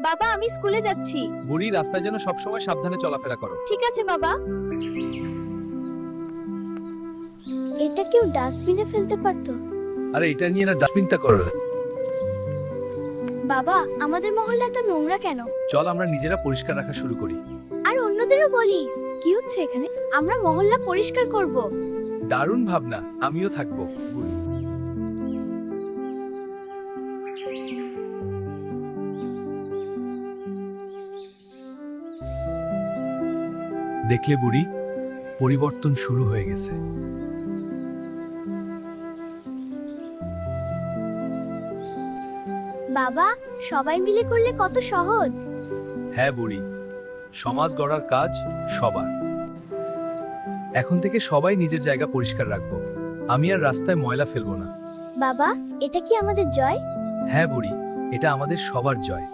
বাবা আমি স্কুলে যাচ্ছি। বুড়ি, রাস্তায় যেন সবসময় সাবধানে চলাফেরা করো। ঠিক আছে বাবা। এটা কেউ ডাস্টবিনে ফেলতে পারতো। আরে এটা নিয়ে না ডাস্টবিনটা করো। বাবা আমাদের মহল্লা এত নোংরা কেন? চল আমরা নিজেরা পরিষ্কার রাখা শুরু করি। আর অন্যদেরও বলি। কি হচ্ছে এখানে? আমরা মহল্লা পরিষ্কার করব। দারুণ ভাবনা, আমিও থাকবো। বুড়ি, দেখলে বুড়ি, পরিবর্তন শুরু হয়ে গেছে। বাবা সবাই মিলে করলে কত সহজ। হ্যাঁ বুড়ি, সমাজ গড়ার কাজ সবার। এখন থেকে সবাই নিজের জায়গা পরিষ্কার রাখবো। আমি আর রাস্তায় ময়লা ফেলবো না। বাবা এটা কি আমাদের জয়? হ্যাঁ বুড়ি, এটা আমাদের সবার জয়।